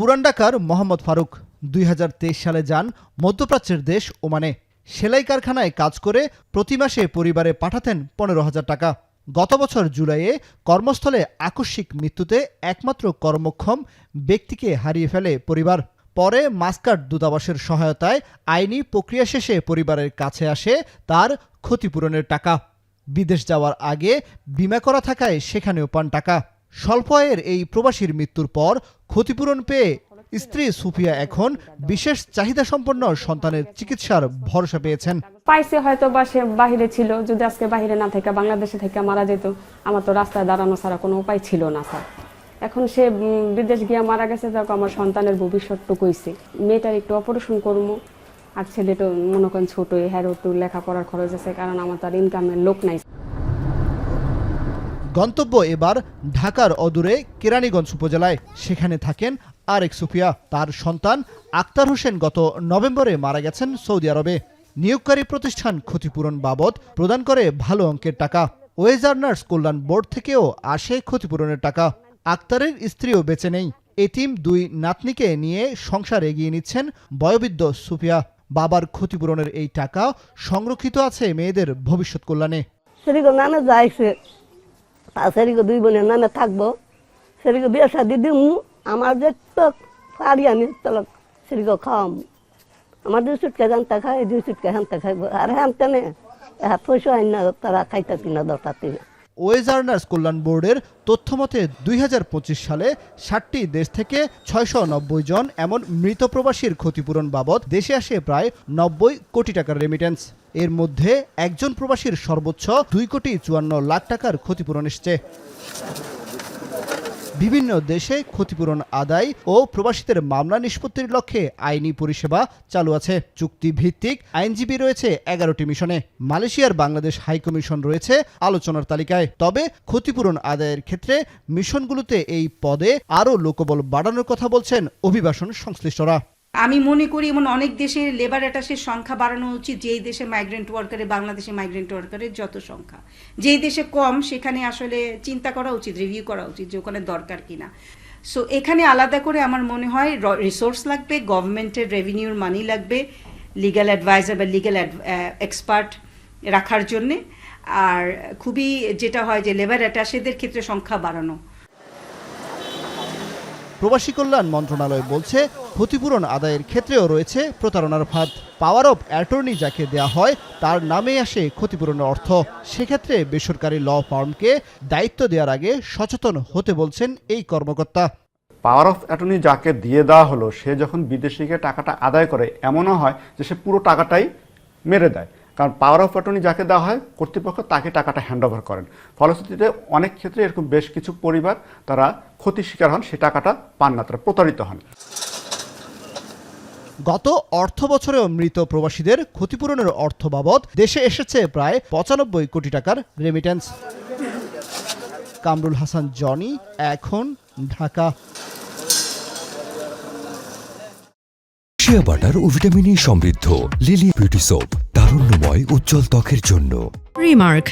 পুরান ঢাকার মোহাম্মদ ফারুক ২০২৩ সালে যান মধ্যপ্রাচ্যের দেশ ওমানে। সেলাই কারখানায় কাজ করে প্রতি মাসে পরিবারে পাঠাতেন ১৫,০০০ টাকা। গত বছর জুলাইয়ে কর্মস্থলে আকস্মিক মৃত্যুতে একমাত্র কর্মক্ষম ব্যক্তিকে হারিয়ে ফেলে পরিবার। পরে মাস্কাট দূতাবাসের সহায়তায় আইনি প্রক্রিয়া শেষে পরিবারের কাছে আসে তার ক্ষতিপূরণের টাকা। বিদেশ যাওয়ার আগে বিমা করা থাকায় সেখানেও পান টাকা। স্বল্প আয়ের এই প্রবাসীর মৃত্যুর পর ক্ষতিপূরণ পেয়ে স্ত্রী সুফিয়া এখন বিশেষ চাহিদা সম্পন্ন সন্তানের চিকিৎসার ভরসা পেয়েছেন। পাইছে হয়তো বা সে বাহিরে ছিল, যদি আজকে বাহিরে না থেকে বাংলাদেশে থেকে মারা যেত, আমার তো রাস্তায় দাঁড়ানো ছাড়া কোনো উপায় ছিল না স্যার। এখন সে বিদেশ গিয়ে মারা গেছে, দেখো আমার সন্তানের ভবিষ্যৎটুকু হইছে। মেয়েটার একটু অপারেশন করবো, আর ছেলেটা মনে করেন ছোট, হ্যারো একটু লেখাপড়ার খরচ আছে, কারণ আমার তার ইনকামের লোক নাই। গন্তব্য এবার ঢাকার অদূরে কেরানীগঞ্জ উপজেলায়। সেখানে থাকেন আরেক সুফিয়া। তার সন্তান আক্তার হোসেন গত নভেম্বরে মারা গেছেন সৌদি আরবে। নিয়োগকারী প্রতিষ্ঠান ক্ষতিপূরণ বাবদ প্রদান করে ভালো অঙ্কের টাকা। ওয়েজ আর্নার্স কল্যাণ বোর্ড থেকেও আসে ক্ষতিপূরণের টাকা। আক্তারের স্ত্রীও বেঁচে নেই। এতিম দুই নাতনিকে নিয়ে সংসার এগিয়ে নিচ্ছেন বয়োবৃদ্ধ সুফিয়া। বাবার ক্ষতিপূরণের এই টাকা সংরক্ষিত আছে মেয়েদের ভবিষ্যৎ কল্যাণে। সেরিগো দুই বোনের নামে থাকবো, সেরিগো বিয়ে শাদি দিমু, আমার যে তো পারি আমি তলক সেরিগো খাওয়াম। আমার ২ সুটকে জানতে খাই, ২ সুটকে হানতে খাইবো, আর হানতে নে পয়সা আইন না, তারা খাইতে কিনা দরকার না। ওয়েজ আর্নার্স কল্যাণ বোর্ডের তথ্যমতে ২০২৫ সালে ৬০টি দেশ থেকে ৬৯০ জন এমন মৃত প্রবাসীর ক্ষতিপূরণ বাবদ দেশে আসে প্রায় ৯০ কোটি টাকার রেমিটেন্স। এর মধ্যে একজন প্রবাসীর সর্বোচ্চ ২,৫৪,০০,০০০ টাকার ক্ষতিপূরণ এসছে। বিভিন্ন দেশে ক্ষতিপূরণ আদায় ও প্রবাসীদের মামলা নিষ্পত্তির লক্ষ্যে আইনি পরিষেবা চালু আছে। চুক্তিভিত্তিক আইনজীবী রয়েছে ১১টি মিশনে। মালয়েশিয়ার বাংলাদেশ হাইকমিশন রয়েছে আলোচনার তালিকায়। তবে ক্ষতিপূরণ আদায়ের ক্ষেত্রে মিশনগুলোতে এই পদে আরও লোকবল বাড়ানোর কথা বলছেন অভিবাসন সংশ্লিষ্টরা। আমি মনে করি এমন অনেক দেশের লেবার অ্যাটাশের সংখ্যা বাড়ানো উচিত, যেই দেশে মাইগ্রেন্ট ওয়ার্কারের, বাংলাদেশে মাইগ্রেন্ট ওয়ার্কারের যত সংখ্যা, যেই দেশে কম সেখানে আসলে চিন্তা করা উচিত, রিভিউ করা উচিত যে ওখানে দরকার কিনা। সো এখানে আলাদা করে আমার মনে হয় রিসোর্স লাগবে, গভর্নমেন্টের রেভিনিউর মানি লাগবে, লিগ্যাল অ্যাডভাইজার বা লিগ্যাল এক্সপার্ট রাখার জন্যে। আর খুবই যেটা হয় যে লেবার অ্যাটাশেদের ক্ষেত্রে সংখ্যা বাড়ানো। প্রবাসী কল্যাণ মন্ত্রণালয় বলছে ক্ষতিপূরণ আদায়ের ক্ষেত্রেও রয়েছে প্রতারণার ফাঁদ। পাওয়ার অফ অ্যাটর্নি যাকে দেয়া হয় তার নামে আসে ক্ষতিপূরণের অর্থ। সেক্ষেত্রে বেসরকারি ল ফার্মকে দায়িত্ব দেওয়ার আগে সচেতন হতে বলছেন এই কর্মকর্তা। পাওয়ার অফ অ্যাটর্নি যাকে দিয়ে দেওয়া হলো, সে যখন বিদেশিকে টাকাটা আদায় করে, এমনও হয় যে সে পুরো টাকাটাই মেরে দেয়। কারণ পাওয়ার অফ অ্যাটর্নি যাকে দেওয়া হয়, কর্তৃপক্ষ তাকে টাকাটা হ্যান্ড ওভার করেন। ফলশ্রুতিতে অনেক ক্ষেত্রে এরকম বেশ কিছু পরিবার তারা ক্ষতির শিকার হন, সে টাকাটা পান না, তারা প্রতারিত হন। গত অর্থ বছরেও মৃত প্রবাসীদের ক্ষতিপূরণের অর্থ বাবদ দেশে এসেছে প্রায় ৯৫ কোটি টাকার রেমিটেন্স। কামরুল হাসান জনি, এখন, ঢাকা। শিয়া বাটার ও ভিটামিন ই সমৃদ্ধ লিলি বিউটি সোপ, তারুণ্যময় উজ্জ্বল ত্বকের জন্য। রিমার্ক